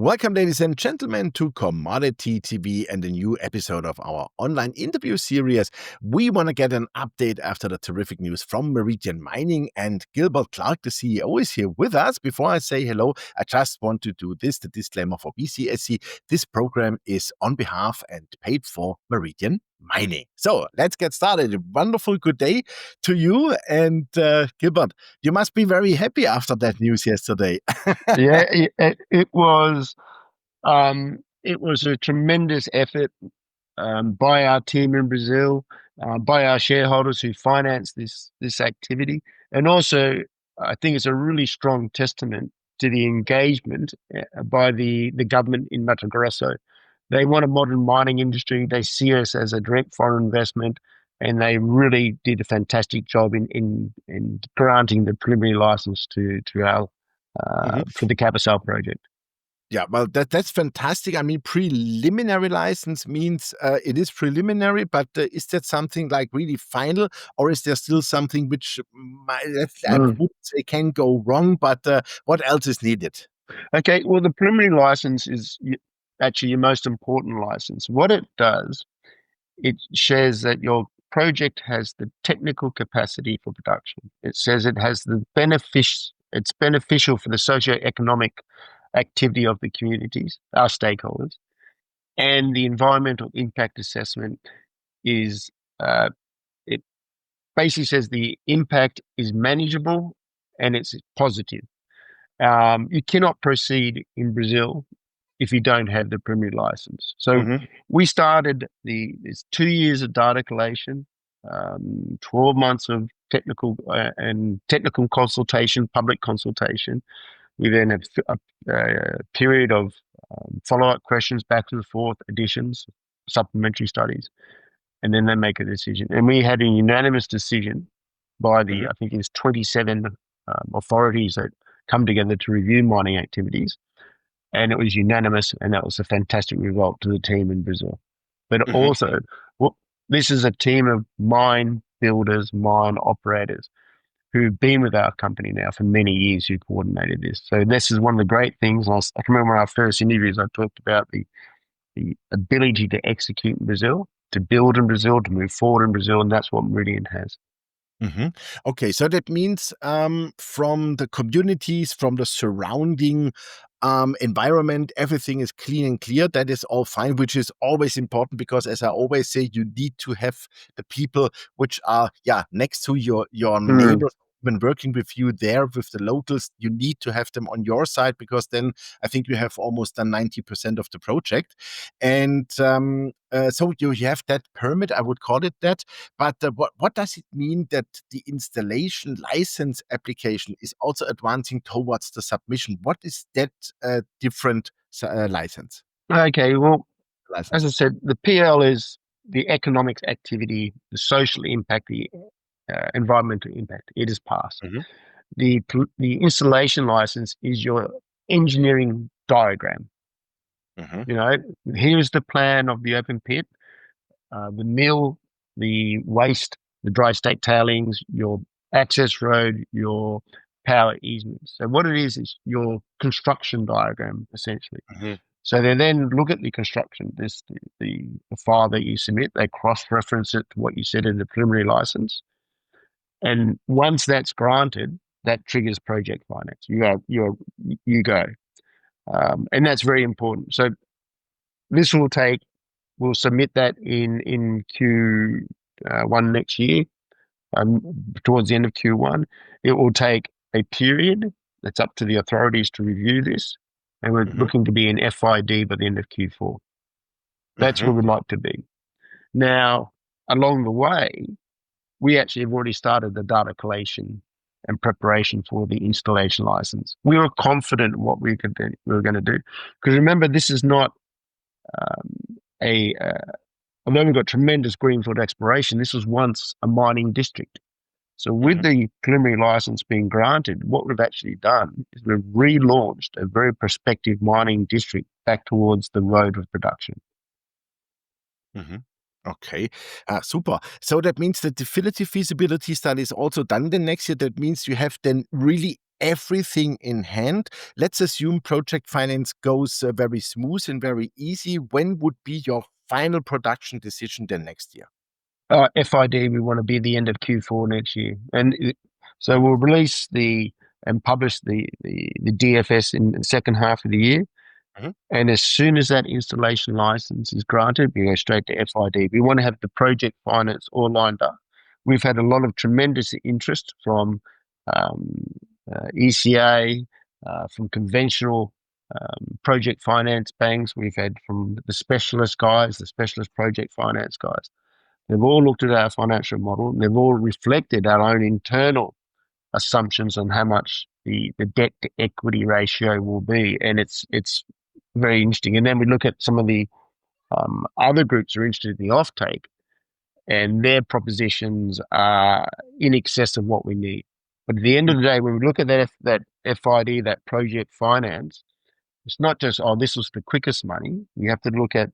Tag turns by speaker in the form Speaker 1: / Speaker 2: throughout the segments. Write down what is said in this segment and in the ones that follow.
Speaker 1: Welcome, ladies and gentlemen, to Commodity TV and a new episode of our online interview series. We want to get an update after the terrific news from Meridian Mining, and Gilbert Clark, the CEO, is here with us. Before I say hello, I just want to do the disclaimer for BCSC. This program is on behalf and paid for Meridian Mining. So let's get started. A wonderful good day to you. And Gilbert, you must be very happy after that news yesterday.
Speaker 2: Yeah, it was a tremendous effort by our team in Brazil, by our shareholders who finance this activity, and also I think it's a really strong testament to the engagement by the government in Mato Grosso. They want a modern mining industry. They see us as a direct foreign investment, and they really did a fantastic job in granting the preliminary license to our for the Cabaçal project.
Speaker 1: Yeah, well, that's fantastic. I mean, preliminary license means it is preliminary, but is that something like really final, or is there still something which I would say can go wrong? But what else is needed?
Speaker 2: Okay, well, the preliminary license is actually your most important license. What it does, it shares that your project has the technical capacity for production. It says it has the benefits. It's beneficial for the socio-economic activity of the communities, our stakeholders, and the environmental impact assessment is it basically says the impact is manageable and it's positive. You cannot proceed in Brazil if you don't have the preliminary license. So we started there's 2 years of data collation, 12 months of technical consultation, public consultation. We then have a period of follow-up questions, back and forth, additions, supplementary studies, and then they make a decision. And we had a unanimous decision by I think it's 27 authorities that come together to review mining activities. And it was unanimous, and that was a fantastic result to the team in Brazil. But also, this is a team of mine builders, mine operators who've been with our company now for many years who coordinated this. So this is one of the great things. I can remember our first interviews, I talked about the ability to execute in Brazil, to build in Brazil, to move forward in Brazil, and that's what Meridian has.
Speaker 1: Okay, so that means from the communities, from the surrounding environment, everything is clean and clear. That is all fine, which is always important because, as I always say, you need to have the people which are next to your neighbors. When working with you there, with the locals, you need to have them on your side, because then I think you have almost done 90% of the project. And so you have that permit, I would call it that. But what does it mean that the installation license application is also advancing towards the submission? What is that different license?
Speaker 2: Okay, well, as
Speaker 1: License.
Speaker 2: I said, the PL is the economic activity, the social impact, the environmental impact. It is passed. The installation license is your engineering diagram. You know, here's the plan of the open pit, the mill, the waste, the dry state tailings, your access road, your power easements. So what it is your construction diagram, essentially. So they then look at the construction, the file that you submit, they cross-reference it to what you said in the preliminary license. And once that's granted, that triggers project finance. You go. And that's very important. So this we'll submit that in Q1 next year, towards the end of Q1. It will take a period. That's up to the authorities to review this. And we're looking to be in FID by the end of Q4. That's where we'd like to be. Now, along the way, we actually have already started the data collation and preparation for the installation license. We were confident in what we were going to do. Because remember, this is not although we've got tremendous greenfield exploration, this was once a mining district. So with the preliminary license being granted, what we've actually done is we've relaunched a very prospective mining district back towards the road of production.
Speaker 1: Okay, super. So that means the definitive feasibility study is also done the next year. That means you have then really everything in hand. Let's assume project finance goes very smooth and very easy. When would be your final production decision then next year?
Speaker 2: FID, we want to be at the end of Q4 next year. So we'll release and publish the DFS in the second half of the year.
Speaker 1: Mhm.
Speaker 2: And as soon as that installation license is granted, we go straight to FID. We want to have the project finance all lined up. We've had a lot of tremendous interest from ECA, from conventional project finance banks. We've had from the specialist guys, the specialist project finance guys. They've all looked at our financial model and they've all reflected our own internal assumptions on how much the debt to equity ratio will be. And it's very interesting. And then we look at some of the other groups who are interested in the offtake, and their propositions are in excess of what we need. But at the end of the day, when we look at that FID, that project finance, it's not just, oh, this was the quickest money. You have to look at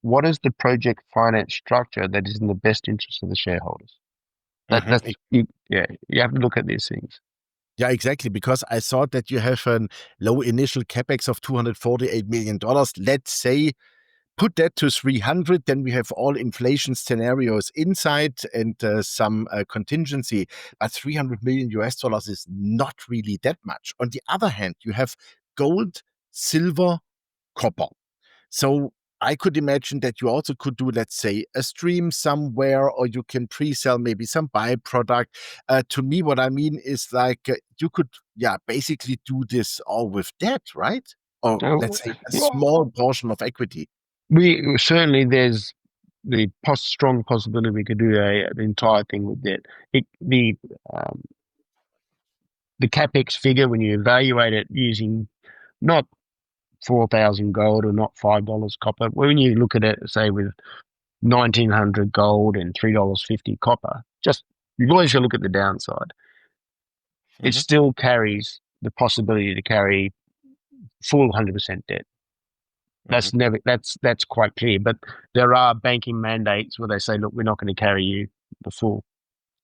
Speaker 2: what is the project finance structure that is in the best interest of the shareholders. You have to look at these things.
Speaker 1: Yeah, exactly. Because I saw that you have a low initial capex of $248 million. Let's say put that to 300, then we have all inflation scenarios inside and some contingency. But 300 million US dollars is not really that much. On the other hand, you have gold, silver, copper. So I could imagine that you also could do, let's say, a stream somewhere, or you can pre-sell maybe some byproduct. To me, what I mean is like you could, basically do this all with debt, right? Or let's say a small portion of equity.
Speaker 2: We certainly, there's the strong possibility we could do the entire thing with debt. The capex figure, when you evaluate it using not 4,000 gold or not $5 copper, when you look at it, say with 1,900 gold and $3.50 copper, you've always got to look at the downside. It still carries the possibility to carry full 100% debt. That's quite clear. But there are banking mandates where they say, look, we're not going to carry you the full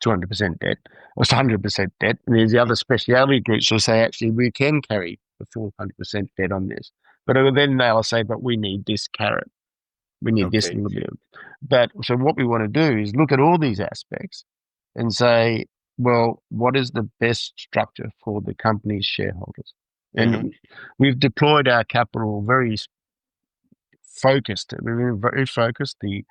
Speaker 2: 200% debt or 100% debt. And there's the other speciality groups will say, actually, we can carry the full 100% debt on this. But then they'll say, but we need this carrot. We need this little bit. But so what we want to do is look at all these aspects and say, well, what is the best structure for the company's shareholders? And we've deployed our capital very focused. We've been very focused. The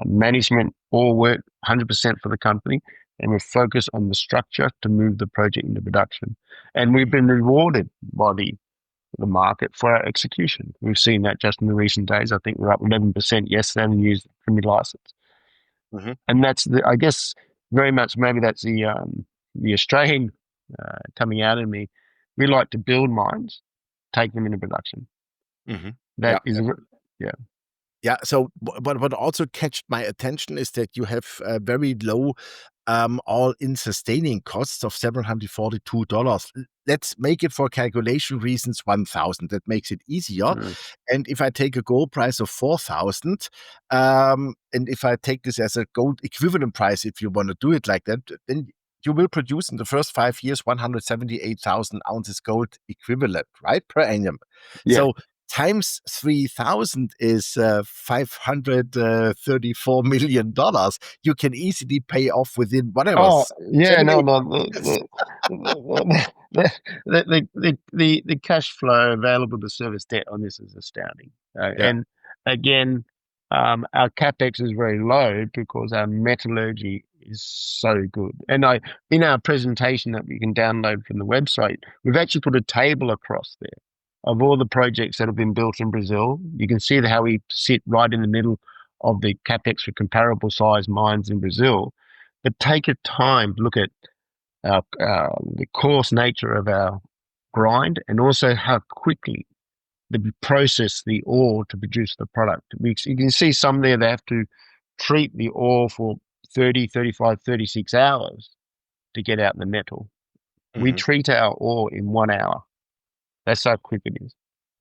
Speaker 2: management all work 100% for the company, and we're focused on the structure to move the project into production. And we've been rewarded by the market for our execution. We've seen that just in the recent days. I think we're up 11% yesterday and used the premier license. And that's I guess very much maybe that's the Australian coming out of me. We like to build mines, take them into production. That is
Speaker 1: Yeah. So what also catched my attention is that you have very low all-in sustaining costs of $742. Let's make it for calculation reasons 1,000. That makes it easier. And if I take a gold price of 4,000, and if I take this as a gold equivalent price, if you want to do it like that, then you will produce in the first 5 years 178,000 ounces gold equivalent, right, per annum. So times 3,000 is $534 million. You can easily pay off within whatever.
Speaker 2: Oh, yeah, no. The cash flow available to service debt on this is astounding. And again, our capex is very low because our metallurgy is so good. And in our presentation that we can download from the website, we've actually put a table across there of all the projects that have been built in Brazil. You can see how we sit right in the middle of the capex for comparable size mines in Brazil. But take a time to look at the coarse nature of our grind and also how quickly they process the ore to produce the product. You can see some there, they have to treat the ore for 30, 35, 36 hours to get out the metal. We treat our ore in 1 hour. That's how quick it is.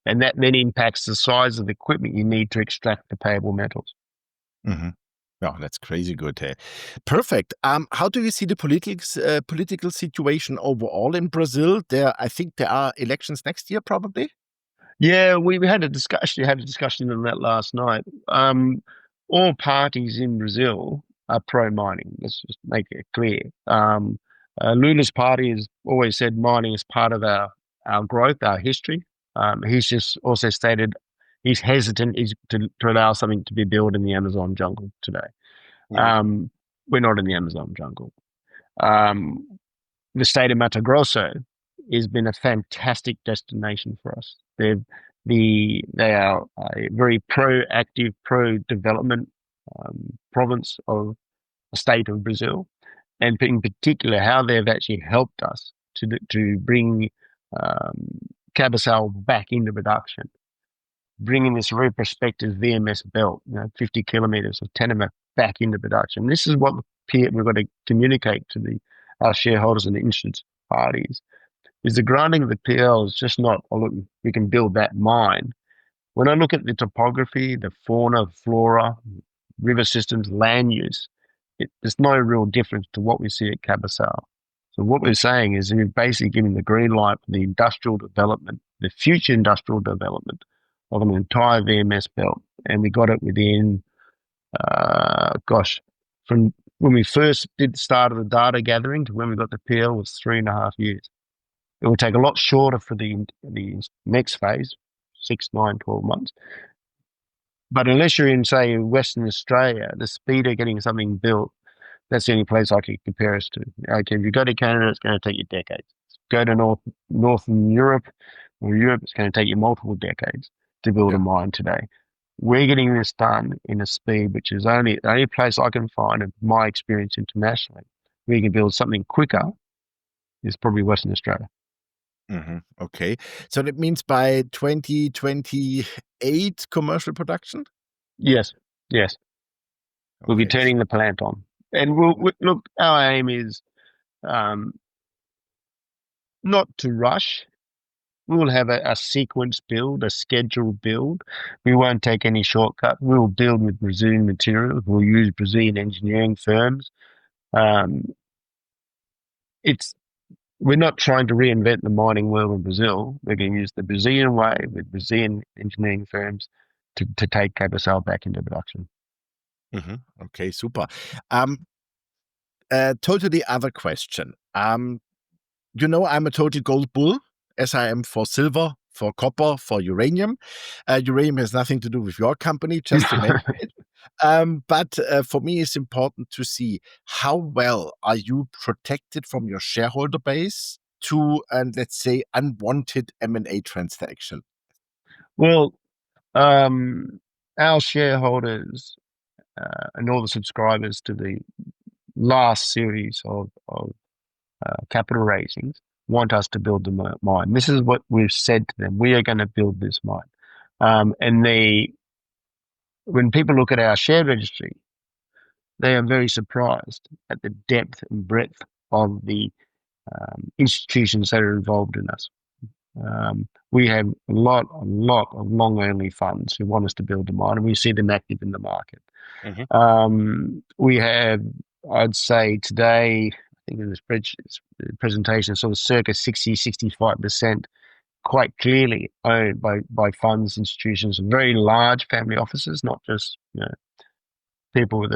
Speaker 2: And that then impacts the size of the equipment you need to extract the payable metals.
Speaker 1: Oh, that's crazy good. Hey? Perfect. How do you see the political situation overall in Brazil? I think there are elections next year, probably.
Speaker 2: Yeah, we had a discussion. Had a discussion on that last night. All parties in Brazil are pro mining. Let's just make it clear. Lula's party has always said mining is part of our growth, our history. He's just also stated he's hesitant to allow something to be built in the Amazon jungle today.
Speaker 1: Mhm.
Speaker 2: We're not in the Amazon jungle. Um, the state of Mato Grosso has been a fantastic destination for us. They are a very proactive, pro-development province of the state of Brazil, and in particular, how they've actually helped us to bring um, Cabaçal back into production, bringing this very prospective VMS belt, 50 kilometers of tenement back into production. This is what we've got to communicate to our shareholders and the interested parties. Is the granting of the PL is just not, oh, look, we can build that mine. When I look at the topography, the fauna, flora, river systems, land use, there's no real difference to what we see at Cabaçal. So what we're saying is we're basically giving the green light for the industrial development, the future industrial development of an entire VMS belt. And we got it within, from when we first did the start of the data gathering to when we got the PL was 3.5 years. It will take a lot shorter for the next phase, 6, 9, 12 months. But unless you're in, say, Western Australia, the speed of getting something built, that's the only place I can compare us to. Okay, if you go to Canada, it's going to take you decades. Go to Northern Europe or Europe, it's going to take you multiple decades to build a
Speaker 1: Yeah.
Speaker 2: mine today. We're getting this done in a speed which is the only place I can find, in my experience internationally, where you can build something quicker is probably Western Australia.
Speaker 1: Okay. So that means by 2028 commercial production?
Speaker 2: Yes, yes. We'll be
Speaker 1: Okay.
Speaker 2: turning the plant on. And look, our aim is um, not to rush. We will have a sequence build, a scheduled build. We won't take any shortcut. We'll build with Brazilian materials. We'll use Brazilian engineering firms. Um, it's We're not trying to reinvent the mining world in Brazil. We're going to use the Brazilian way with Brazilian engineering firms to take Cabaçal back into production.
Speaker 1: Okay, super. Totally other question. I'm a total gold bull, as I am for silver, for copper, for uranium. Uranium has nothing to do with your company, just to mention it. But for me, it's important to see how well are you protected from your shareholder base to, let's say, unwanted M&A transaction.
Speaker 2: Well, our shareholders and all the subscribers to the last series of capital raisings want us to build the mine. This is what we've said to them. We are going to build this mine. When people look at our share registry, they are very surprised at the depth and breadth of the institutions that are involved in us. We have a lot of long-only funds who want us to build a mine, and we see them active in the market. We have, I'd say today, I think in this presentation, sort of circa 60-65% quite clearly owned by funds, institutions, and very large family offices, not just people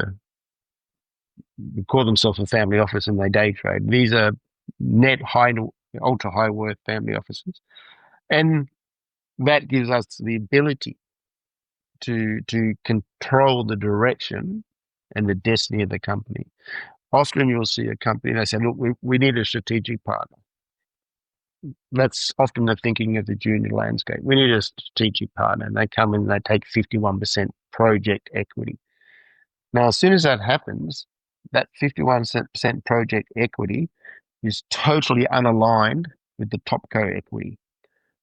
Speaker 2: who call themselves a family office and they day trade. These are net ultra high worth family offices, and that gives us the ability to control the direction and the destiny of the company. Often you'll see a company, they say, look, we need a strategic partner. That's often the thinking of the junior landscape. We need a strategic partner. And they come in and they take 51% project equity. Now, as soon as that happens, that 51% project equity is totally unaligned with the top co equity.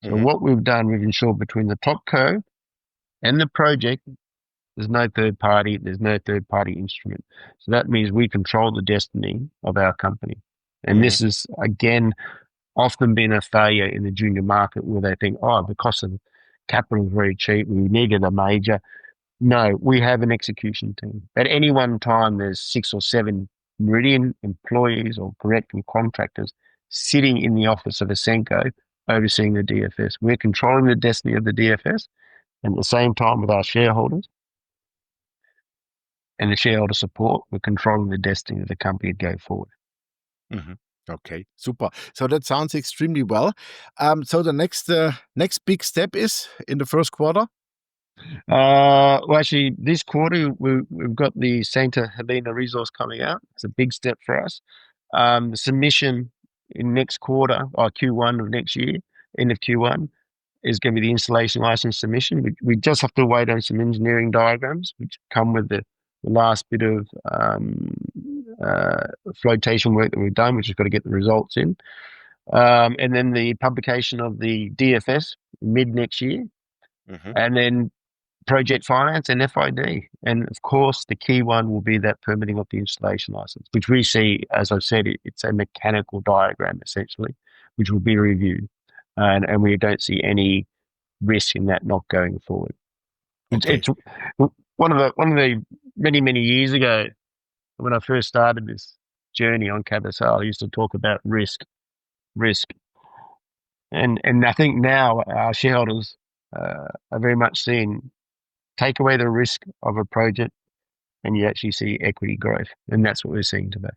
Speaker 2: So what we've done, we've ensured between the top co and the project, there's no third party instrument. So that means we control the destiny of our company. And this is, again, often been a failure in the junior market where they think, oh, the cost of capital is very cheap. We needed a major. No, we have an execution team. At any one time, there's 6 or 7 Meridian employees or correcting contractors sitting in the office of Asenco overseeing the DFS. We're controlling the destiny of the DFS, and at the same time with our shareholders and the shareholder support, we're controlling the destiny of the company to go forward.
Speaker 1: Okay, super. So that sounds extremely well. So the next big step is in the first quarter?
Speaker 2: Well, actually, this quarter we've got the Santa Helena resource coming out. It's a big step for us. The submission in next quarter or Q1 of next year, end of Q1, is going to be the installation license submission. We just have to wait on some engineering diagrams, which come with the last bit of flotation work that we've done, which has got to get the results in. And then the publication of the DFS mid next year. And then project finance and FID. And of course, the key one will be that permitting of the installation license, which we see, as I've said, it's a mechanical diagram essentially, which will be reviewed. And we don't see any risk in that not going forward.
Speaker 1: Okay.
Speaker 2: It's one of the many years ago when I first started this journey on Cabaçal, I used to talk about risk. And I think now our shareholders are very much seeing take away the risk of a project and you actually see equity growth. And that's what we're seeing today.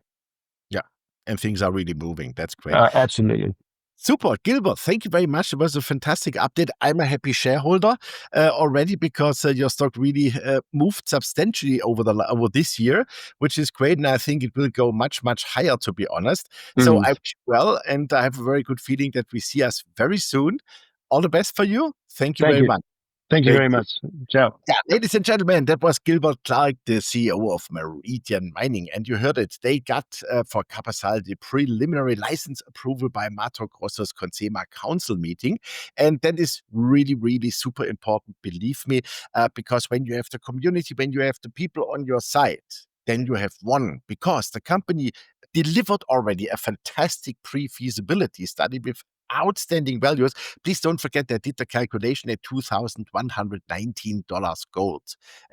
Speaker 1: Yeah. And things are really moving. That's great.
Speaker 2: Absolutely.
Speaker 1: Super. Gilbert, thank you very much. It was a fantastic update. I'm a happy shareholder already because your stock really moved substantially over this year, which is great. And I think it will go much higher, to be honest. So I wish you well, and I have a very good feeling that we see us very soon. All the best for you. Thank you very much.
Speaker 2: Thank you very much. Ciao.
Speaker 1: Yeah, ladies and gentlemen, that was Gilbert Clark, the CEO of Meridian Mining. And you heard it. They got for Cabaçal the preliminary license approval by Mato Grosso's Consema Council meeting. And that is really super important, believe me, because when you have the community, when you have the people on your side, then you have won, because the company delivered already a fantastic pre-feasibility study with outstanding values. Please don't forget they did the calculation at $2,119 gold.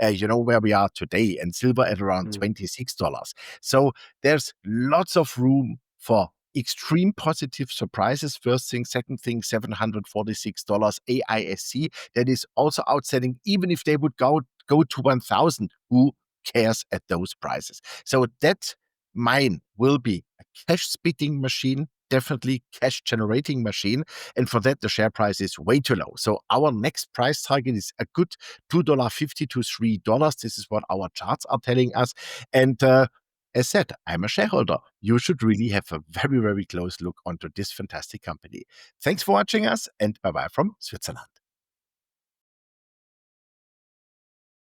Speaker 1: You know where we are today, and silver at around $26. So there's lots of room for extreme positive surprises. First thing, second thing, $746 AISC. That is also outstanding. Even if they would go to 1,000, who cares at those prices? So that mine will be a cash spitting machine, definitely cash generating machine. And for that, the share price is way too low. So our next price target is a good $2.50 to $3. This is what our charts are telling us. And as said, I'm a shareholder. You should really have a very close look onto this fantastic company. Thanks for watching us, and bye-bye from Switzerland.